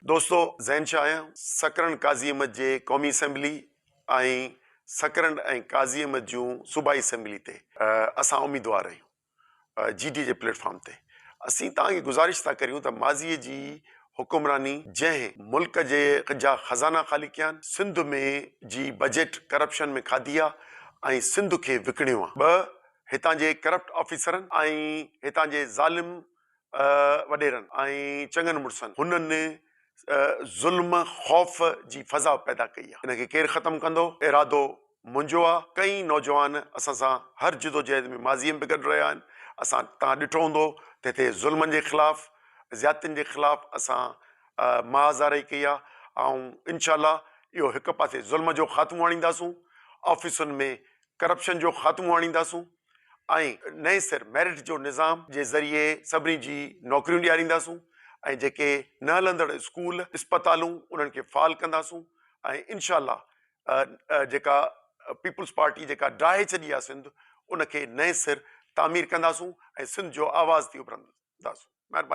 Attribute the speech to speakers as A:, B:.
A: दोस्तों ज़ैन शाह आहियां सकरन काज़ी अहमद जे क़ौमी असेंबली ऐं सकरन ऐं काज़ी अहमद जूं सूबाई असेंबली ते असां उम्मीदवार आहियूं GD जे प्लेटफॉर्म ते। असीं तव्हांखे गुज़ारिश था करियूं त माज़ीअ जी हुकुमरानी जंहिं मुल्क जे जा ख़ज़ाना ख़ाली कया आहिनि, सिंध में जी बजट करप्शन में खाधी आहे ऐं सिंध खे विकिणियो आहे। ॿ हितां जे करप्ट ऑफिसरनि ऐं हितां जे ज़ालिम वॾेरनि ऐं चङनि मुड़ुसनि हुननि ज़ुल्म खौफ़ जी फ़ज़ा पैदा कई आहे। हिनखे केरु ख़तमु कंदो, इरादो मुंहिंजो आहे। कई नौजवान असां सां हर जिदोजहद में माज़ीअ में बि गॾु रहिया आहिनि। असां तव्हां ॾिठो हूंदो त हिते ज़ुल्मनि जे ख़िलाफ़, ज़्यादतियुनि जे ख़िलाफ़ असां महाज़ारी कई आहे ऐं इनशाअल्लाह इहो हिकु पासे ज़ुल्म जो ख़ात्मो आणींदासूं, ऑफिसुनि में करप्शन जो ख़ात्मो आणींदासूं ऐं नए सिर मेरिट जो निज़ाम जे ज़रिए सभिनी जी नौकरियूं ॾियारींदासूं ऐं जेके न हलंदड़ स्कूल इस्पतालूं उन्हनि खे फ़ाल कंदासूं ऐं इनशाअल्लाह जेका पीपुल्स पार्टी जेका डाहे छॾी आहे सिंध, उनखे नए सिर तामीर कंदासूं ऐं सिंध जो आवाज़ थी उभरंदासूं। महिरबानी।